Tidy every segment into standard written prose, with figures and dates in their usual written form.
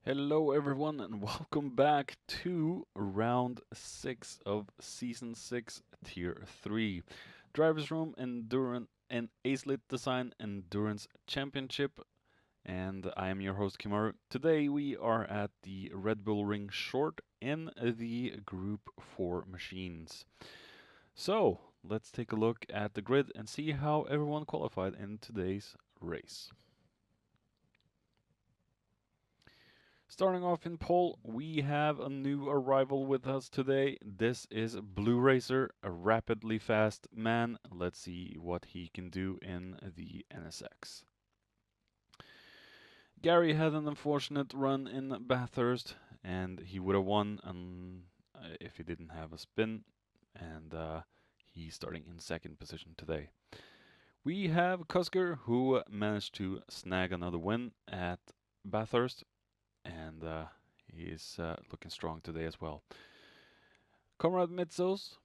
Hello, everyone, and welcome back to round 6 of season 6, tier 3 Drivers Room Endurance and Acelith Design Endurance Championship. And I am your host, Kimaru. Today we are at the Red Bull Ring Short in the Group 4 machines. So let's take a look at the grid and see how everyone qualified in today's race. Starting off in pole, we have a new arrival with us today. This is Blue Racer, a rapidly fast man. Let's see what he can do in the NSX. Gary had an unfortunate run in Bathurst, and he would have won if he didn't have a spin, and he's starting in second position today. We have Cusker, who managed to snag another win at Bathurst, and he is looking strong today as well. Comrade Mitzos,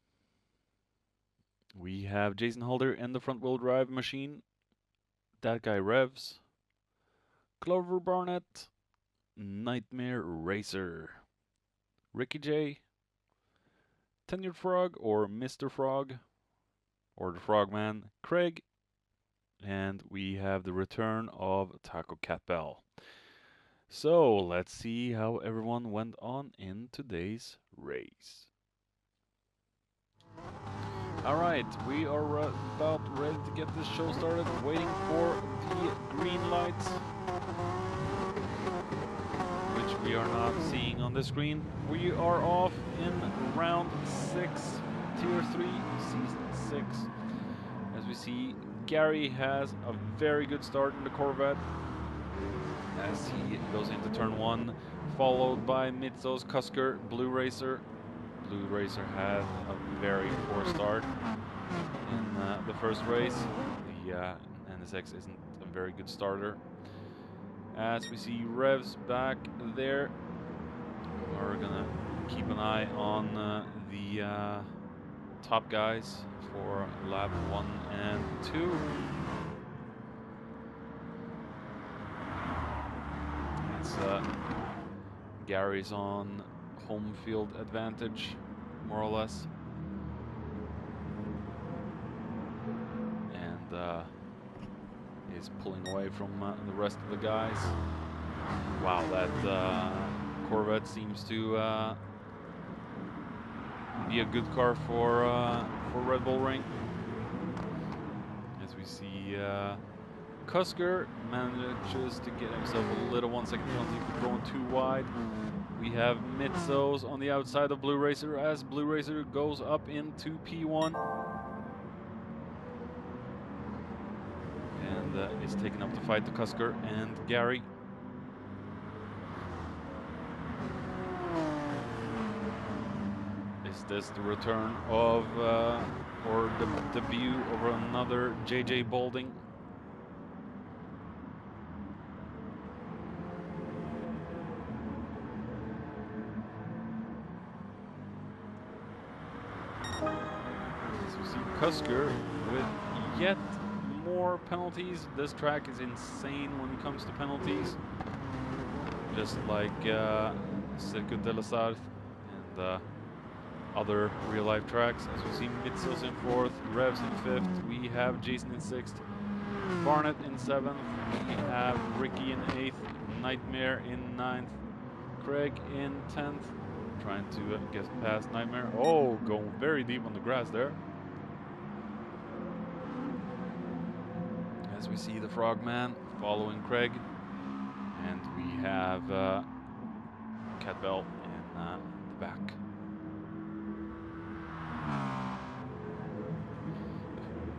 we have Jason Halder in the front wheel drive machine. That guy revs. Clover Barnett, Nightmare Racer. Ricky J, Tenured Frog or Mr. Frog, or the Frogman, Craig. And we have the return of Taco Cat Bell. So let's see how everyone went on in today's race. Alright, we are about ready to get this show started, waiting for the green lights, which we are not seeing on the screen. We are off in round 6, tier 3, season 6. As we see, Gary has a very good start in the Corvette as he goes into turn 1, followed by Mitzos, Cusker, Blue Racer. Blue Racer had a very poor start in the first race. The NSX isn't a very good starter. As we see Revs back there, we're gonna keep an eye on the top guys for lap 1 and 2. Gary's on home field advantage, more or less. And is pulling away from the rest of the guys. Wow, that Corvette seems to be a good car for Red Bull Ring. As we see Cusker manages to get himself a little 1 second penalty for going too wide. We have Mitzos on the outside of Blue Racer as Blue Racer goes up into P1. And is taking up the fight to Cusker and Gary. Is this the return of, or the debut of another JJ Balding? Cusker with yet more penalties. This track is insane when it comes to penalties. Just like Circuit de la Sarthe and other real-life tracks. As we see Mitzos in 4th, Revs in 5th, we have Jason in 6th, Barnett in 7th, we have Ricky in 8th, Nightmare in 9th, Craig in 10th, trying to get past Nightmare. Oh, going very deep on the grass there. As we see the Frogman following Craig, and we have Cat Bell in the back.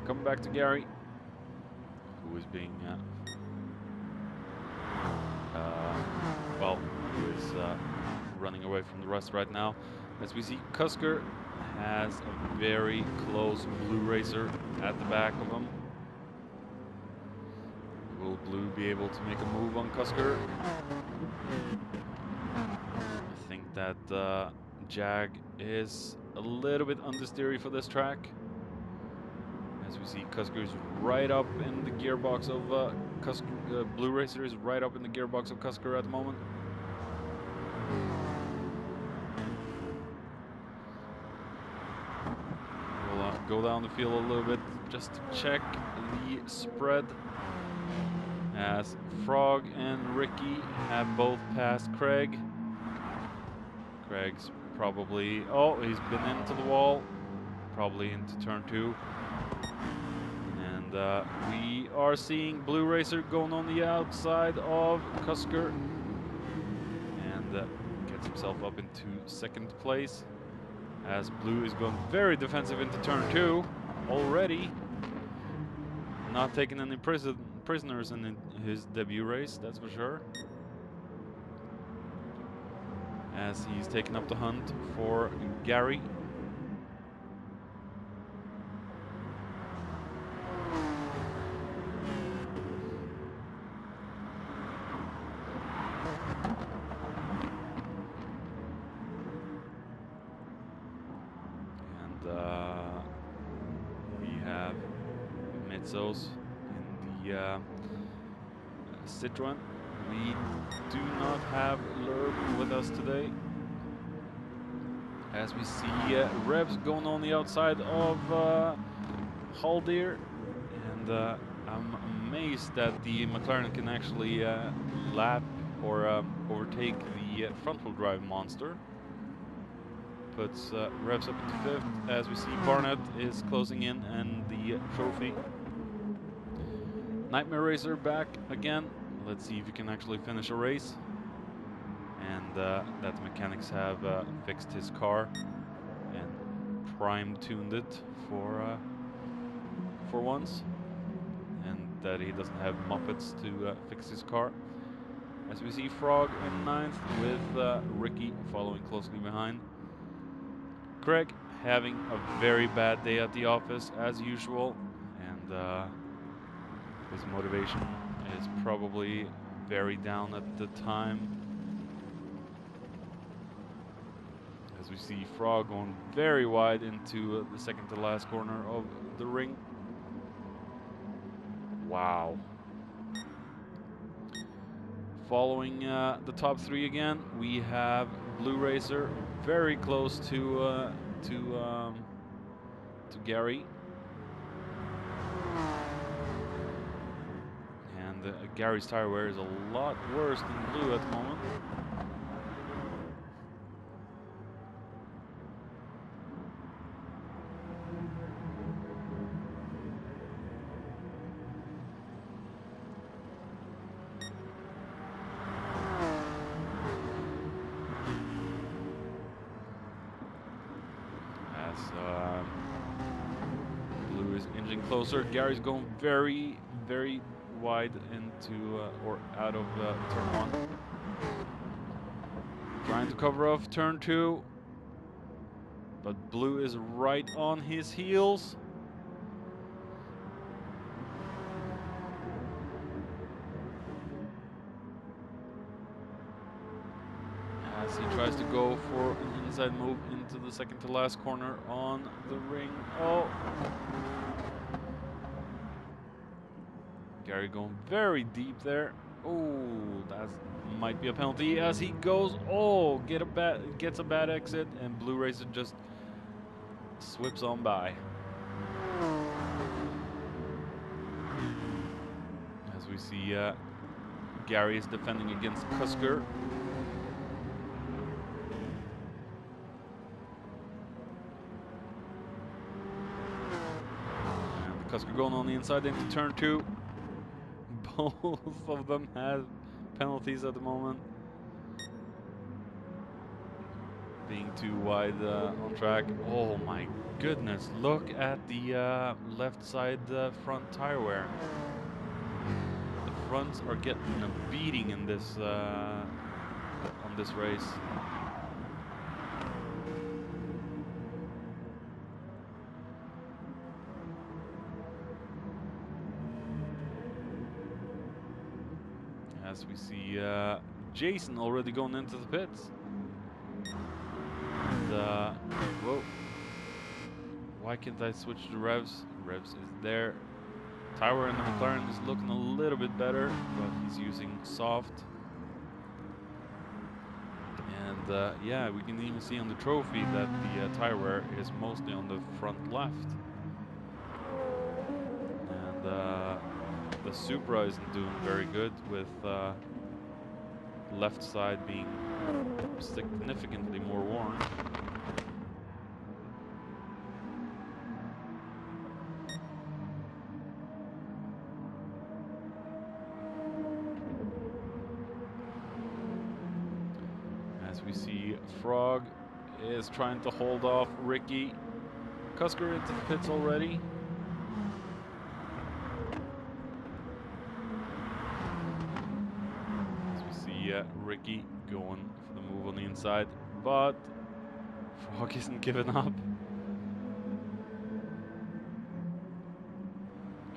Coming back to Gary, who is being, who is running away from the rest right now. As we see, Cusker has a very close Blue Racer at the back of him. Will Blue be able to make a move on Cusker? I think that Jag is a little bit understeery for this track. As we see, Cusker is right up in the gearbox of Blue Racer is right up in the gearbox of Cusker at the moment. We'll go down the field a little bit just to check the spread, as Frog and Ricky have both passed Craig. Craig's probably, oh, he's been into the wall, probably into turn 2. And we are seeing Blue Racer going on the outside of Cusker, and gets himself up into 2nd place, as Blue is going very defensive into turn 2 already. Not taking any prisoners in his debut race, that's for sure, as he's taking up the hunt for Gary. We have Metzos in the Citroen. We do not have Lerb with us today, as we see Revs going on the outside of Haldir, and I'm amazed that the McLaren can actually lap or overtake the front-wheel drive monster. Puts Revs up into 5th, as we see Barnett is closing in and the trophy. Nightmare Racer back again. Let's see if he can actually finish a race. And that the mechanics have fixed his car and prime-tuned it for once, and that he doesn't have Muppets to fix his car. As we see Frog in 9th, with Ricky following closely behind. Craig having a very bad day at the office as usual, and his motivation is probably very down at the time. As we see Frog going very wide into the 2nd to last corner of the ring. Wow. Following the top 3 again, we have Blue Racer very close to Gary, and Gary's tire wear is a lot worse than Blue at the moment. Blue is inching closer. Gary's going very, very wide into or out of turn 1. Trying to cover off turn 2, but Blue is right on his heels. As he tries to go for an inside move into the 2nd to last corner on the ring. Oh! Gary going very deep there. Oh, that might be a penalty as he goes. Oh, gets a bad exit, and Blue Racer just swips on by. As we see, Gary is defending against Cusker. Cusker going on the inside into turn 2. Both of them have penalties at the moment. Being too wide on track. Oh my goodness, look at the left side front tire wear. The fronts are getting a beating in this on this race. As we see Jason already going into the pits. And, whoa. Why can't I switch to Revs? Revs is there. Tower in the McLaren is looking a little bit better, but he's using soft. yeah, we can even see on the trophy that the tire wear is mostly on the front left. And the Supra isn't doing very good with left side being significantly more worn. As we see, Frog is trying to hold off Ricky. Cusker into the pits already. Ricky going for the move on the inside, but Frog isn't giving up.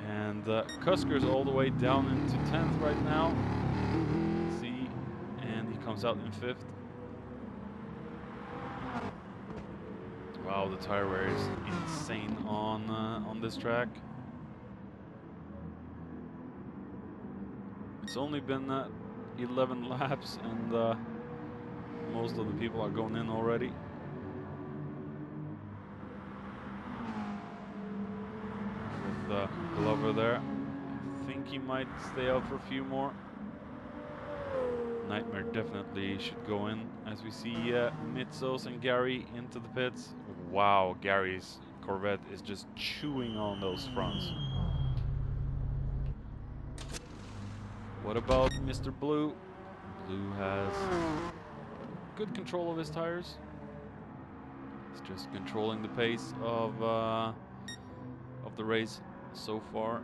And Cusker's all the way down into 10th right now. Let's see, and he comes out in 5th. Wow, the tire wear is insane on this track. It's only been 11 laps, and most of the people are going in already. With Glover there, I think he might stay out for a few more. Nightmare definitely should go in. As we see Mitsos and Gary into the pits. Wow, Gary's Corvette is just chewing on those fronts. What about Mr. Blue? Blue has good control of his tires. He's just controlling the pace of the race so far.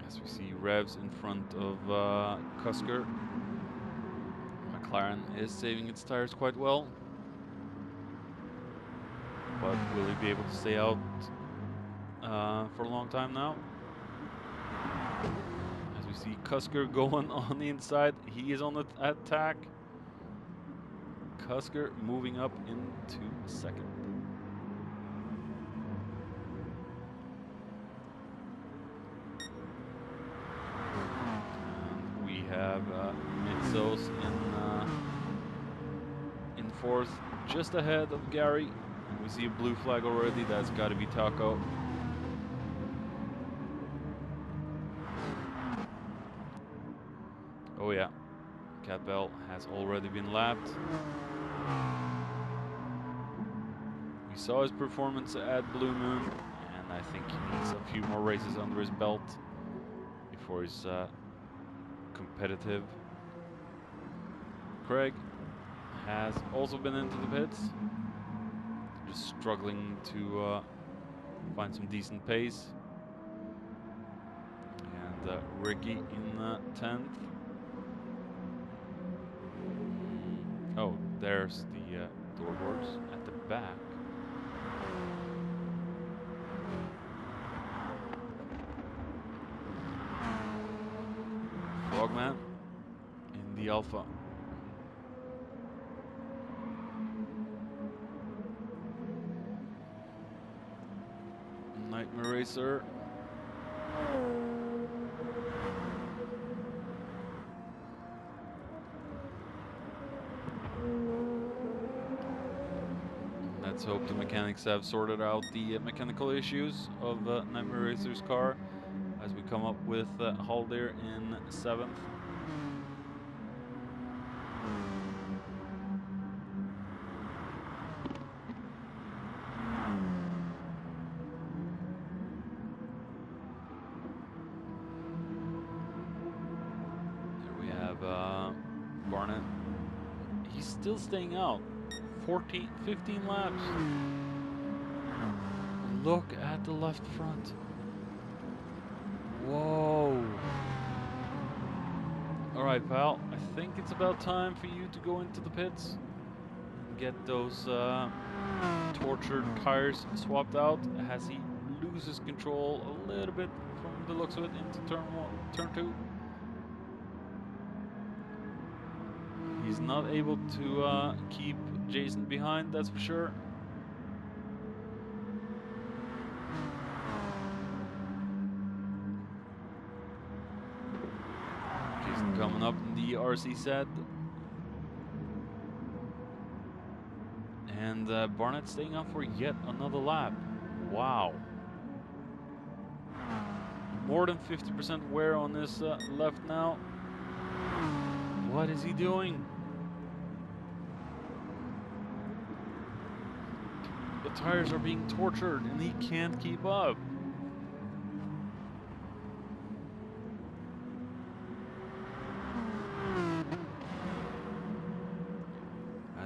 As we see Revs in front of Cusker. McLaren is saving its tires quite well. But will he be able to stay out for a long time now? As we see Cusker going on the inside, he is on the attack. Cusker moving up into 2nd. And we have Mitsos in 4th, just ahead of Gary. And we see a blue flag already. That's got to be Taco. Oh yeah, Cat Bell has already been lapped. We saw his performance at Blue Moon, and I think he needs a few more races under his belt before he's competitive. Craig has also been into the pits. Just struggling to find some decent pace. And Ricky in 10th. Oh, there's the doorboards at the back. Frogman in the Alpha. Nightmare Racer. Let's hope the mechanics have sorted out the mechanical issues of Nightmare Racer's car as we come up with Haldir in 7th. Barnett, he's still staying out. 15 laps. Look at the left front. Whoa. All right, pal. I think it's about time for you to go into the pits and get those tortured tires swapped out as he loses control a little bit from the looks of it into turn 2. He's not able to keep Jason behind, that's for sure. coming up in the RC set. And Barnett staying up for yet another lap. Wow. More than 50% wear on this left now. What is he doing? The tires are being tortured and he can't keep up.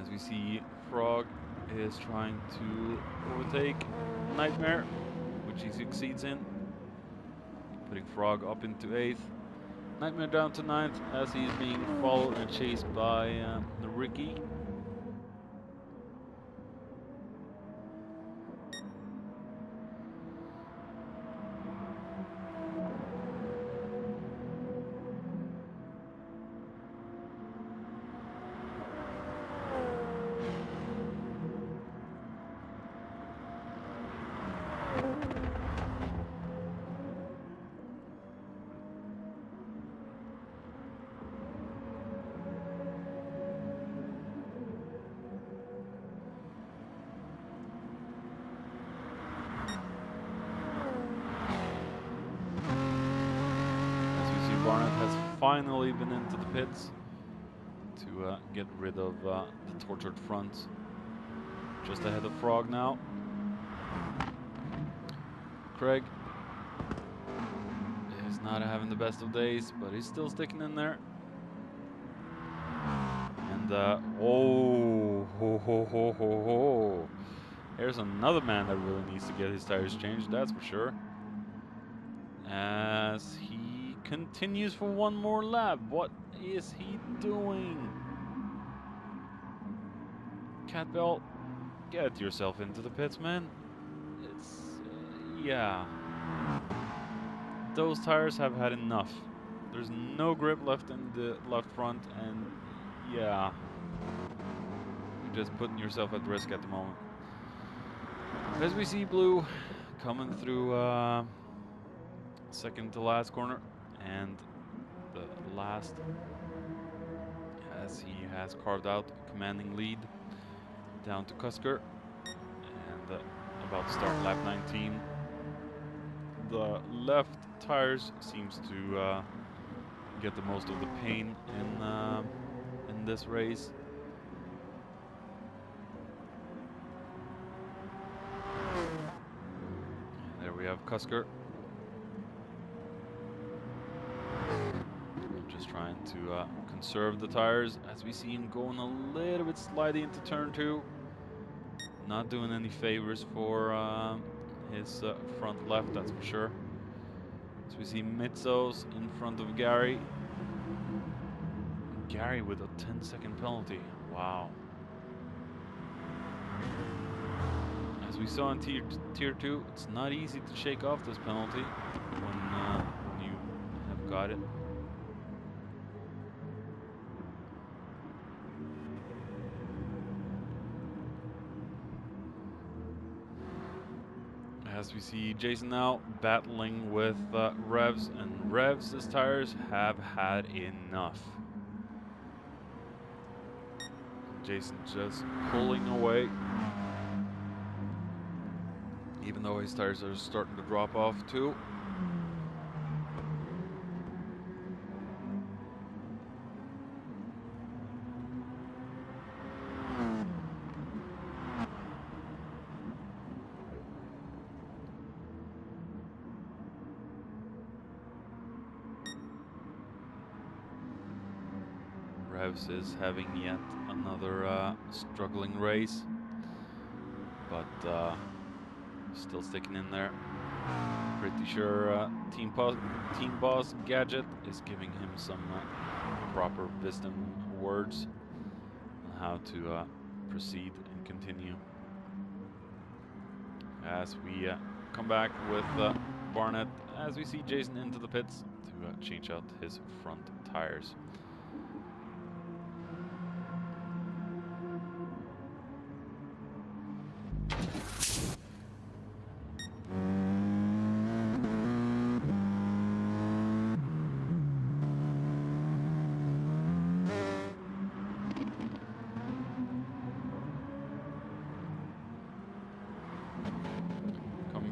As we see, Frog is trying to overtake Nightmare, which he succeeds in, putting Frog up into 8th. Nightmare down to 9th as he's being followed and chased by Ricky. Barnett has finally been into the pits to get rid of the tortured front. Just ahead of Frog now. Craig is not having the best of days, but he's still sticking in there. And oh, ho, ho, ho, ho, ho. Here's another man that really needs to get his tires changed, that's for sure. As he continues for one more lap. What is he doing? Catbell, get yourself into the pits, man. It's yeah. Those tires have had enough. There's no grip left in the left front, and yeah, you're just putting yourself at risk at the moment. As we see Blue coming through second to last corner, and the last, as he has carved out a commanding lead down to Cusker, and about to start lap 19. The left tires seems to get the most of the pain in this race. There we have Cusker. Just trying to conserve the tires as we see him going a little bit slidey into turn 2. Not doing any favors for his front left, that's for sure. So we see Mitzos in front of Gary. Gary with a 10-second penalty. Wow. As we saw in tier 2, it's not easy to shake off this penalty when you have got it. As we see Jason now battling with Revs, and Revs' tires have had enough. Jason just pulling away, even though his tires are starting to drop off too. Revs is having yet another struggling race, but still sticking in there. Pretty sure Team Boss Gadget is giving him some proper wisdom words on how to proceed and continue. As we come back with Barnett, as we see Jason into the pits to change out his front tires.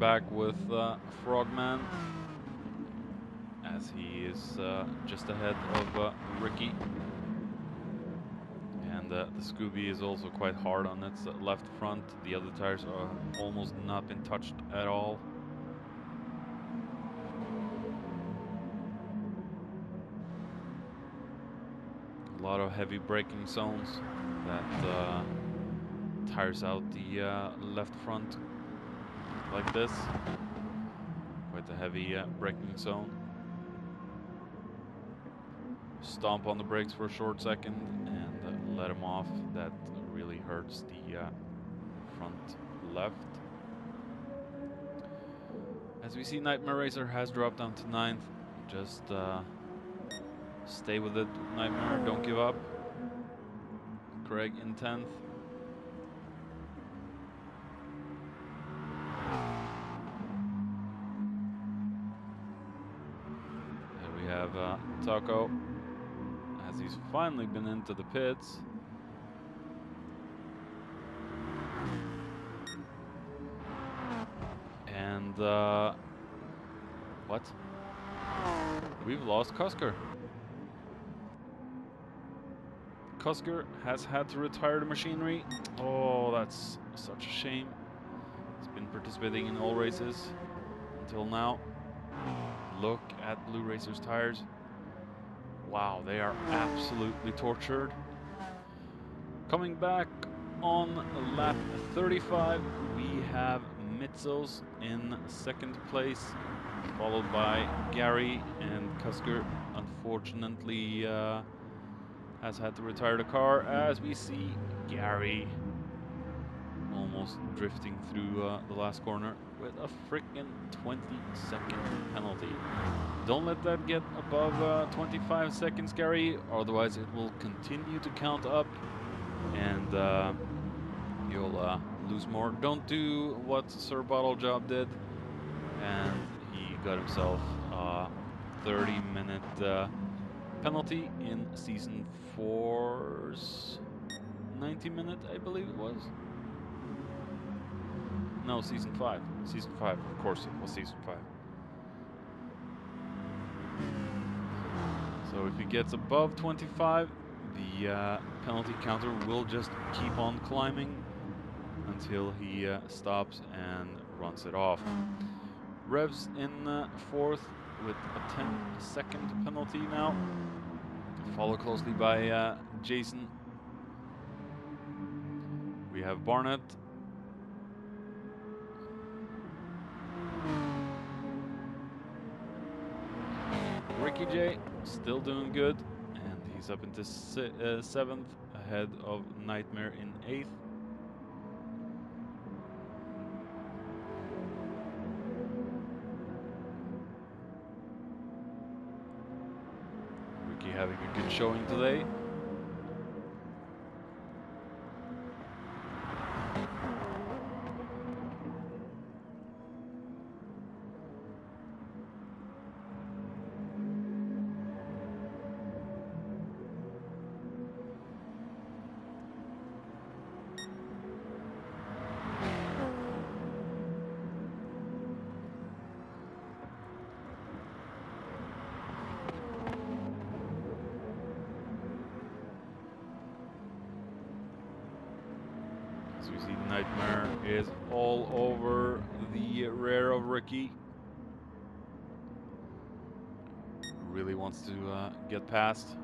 back with Frogman, as he is just ahead of Ricky. And the Scooby is also quite hard on its left front. The other tires are almost not been touched at all. A lot of heavy braking zones that tires out the left front like this. Quite a heavy braking zone. Stomp on the brakes for a short second and let him off. That really hurts the front left. As we see, Nightmare Racer has dropped down to 9th. Just stay with it, Nightmare, don't give up. Craig in 10th. There we have Taco, as he's finally been into the pits. And what? We've lost Cusker. Cusker has had to retire the machinery. Oh, that's such a shame. He's been participating in all races until now. Look at Blue Racer's tires. Wow, they are absolutely tortured. Coming back on lap 35, we have Mitzos in 2nd place, followed by Gary, and Cusker unfortunately has had to retire the car, as we see Gary almost drifting through the last corner with a freaking 20-second penalty. Don't let that get above 25 seconds, Gary, otherwise it will continue to count up and you'll lose more. Don't do what Sir Bottlejob did, and he got himself a 30-minute penalty in Season 4's 90-minute, I believe it was. No, Season 5. Season 5, of course it was Season 5. So if he gets above 25, the penalty counter will just keep on climbing until he stops and runs it off. Revs in 4th with a 10-second penalty now, followed closely by Jason. We have Barnett. Ricky J still doing good, and he's up into 7th, ahead of Nightmare in 8th. Ricky having a good showing today. As we see, Nightmare is all over the rear of Ricky. Really wants to get past.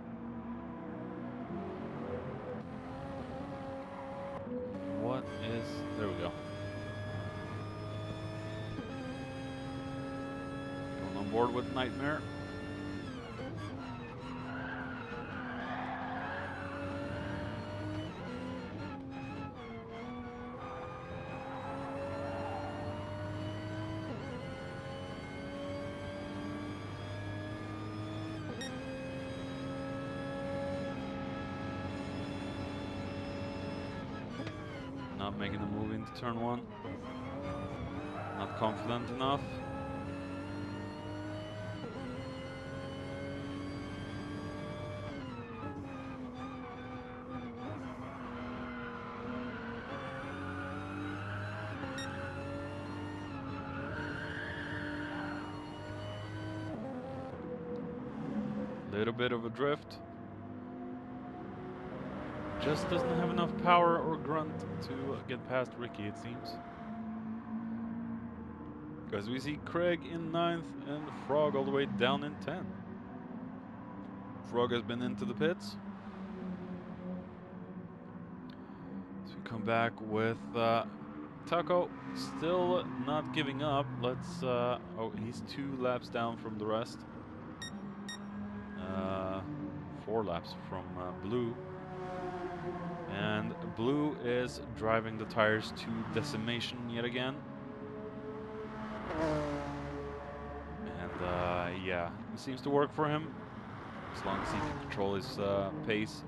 What is... there we go. Going on board with Nightmare. Not making a move into turn 1. Not confident enough. Little bit of a drift. Just doesn't have enough power or grunt to get past Ricky, it seems. Because we see Craig in 9th and Frog all the way down in 10th. Frog has been into the pits. So we come back with Taco, still not giving up. Let's, oh, he's 2 laps down from the rest. 4 laps from Blue. And Blue is driving the tires to decimation yet again. And yeah, it seems to work for him, as long as he can control his pace.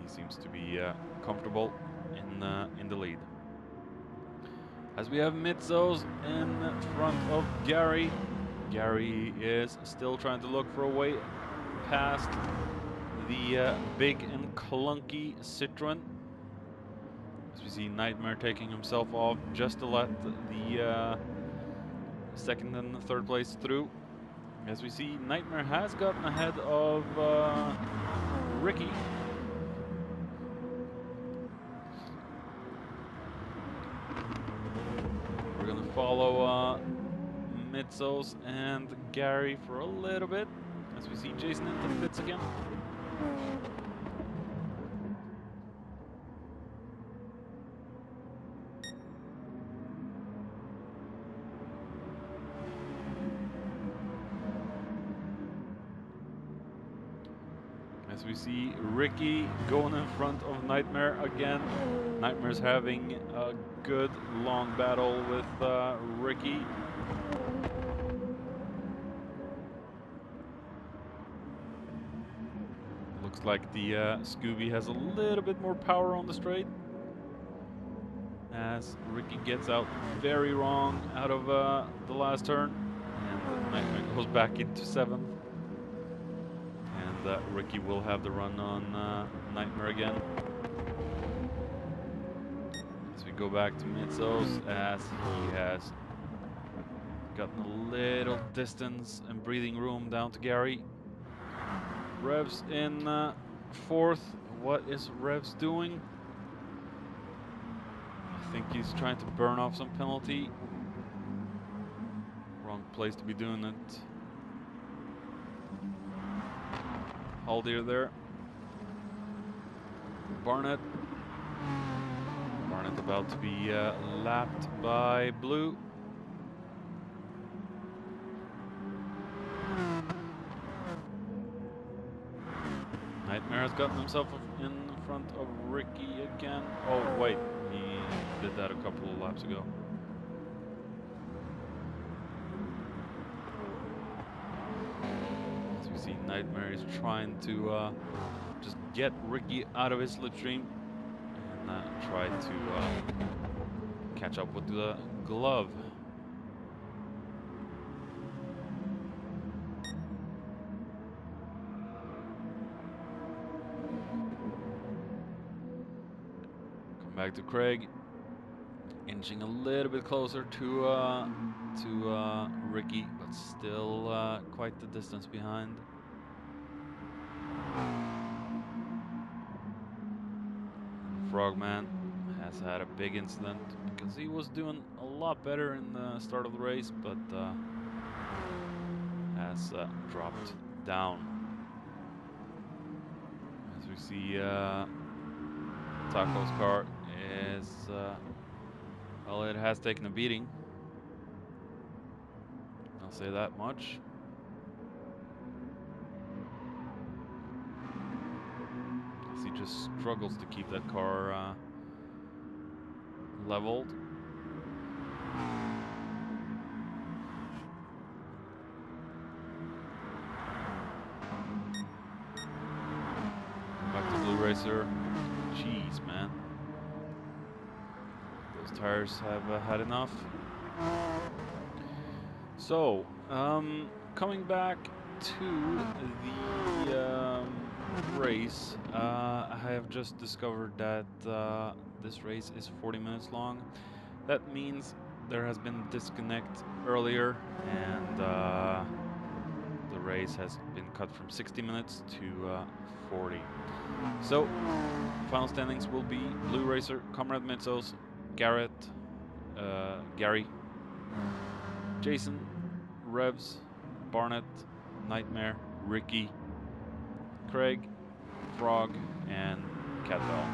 He seems to be comfortable in the lead. As we have Mitzos in front of Gary. Gary is still trying to look for a way past the big and clunky Citroen. As we see Nightmare taking himself off just to let the second and third place through. As we see, Nightmare has gotten ahead of Ricky. We're going to follow Mitzos and Gary for a little bit. As we see Jason into the pits again. As we see Ricky going in front of Nightmare again. Nightmare's having a good long battle with Ricky. Looks like the Scooby has a little bit more power on the straight. As Ricky gets out very wrong out of the last turn. And Nightmare goes back into 7th. And Ricky will have the run on Nightmare again. As we go back to Mitzos, as he has gotten a little distance and breathing room down to Gary. Revs in 4th. What is Revs doing? I think he's trying to burn off some penalty. Wrong place to be doing it. Haldir there. Barnett. Barnett about to be lapped by Blue. Nightmare has gotten himself in front of Ricky again. Oh wait, he did that a couple of laps ago. As we see, Nightmare is trying to just get Ricky out of his slipstream and try to catch up with the glove. Back to Craig, inching a little bit closer to Ricky, but still quite the distance behind. Frogman has had a big incident because he was doing a lot better in the start of the race, but has dropped down. As we see Taco's car is, well, it has taken a beating. I'll say that much. As he just struggles to keep that car leveled. Back to Blue Racer. Jeez, man. Those tires have had enough. So, coming back to the race, I have just discovered that this race is 40 minutes long. That means there has been disconnect earlier, and the race has been cut from 60 minutes to 40. So, final standings will be Blue Racer, Comrade Mitzos, Garrett, Gary, Jason, Revs, Barnett, Nightmare, Ricky, Craig, Frog, and Catbell.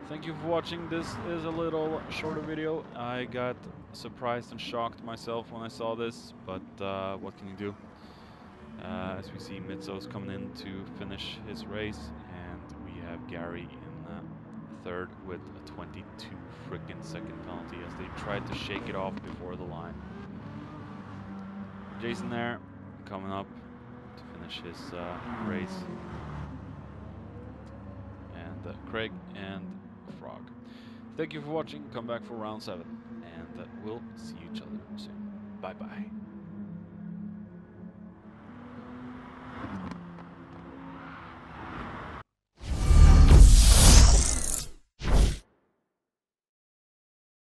Thank you for watching. This is a little shorter video. I got surprised and shocked myself when I saw this, but what can you do? As we see Mitzos coming in to finish his race, and we have Gary in third with a 22 freaking second penalty as they tried to shake it off before the line. Jason there, coming up to finish his race, and Craig and Frog. Thank you for watching. Come back for round 7, and we'll see each other soon. Bye bye.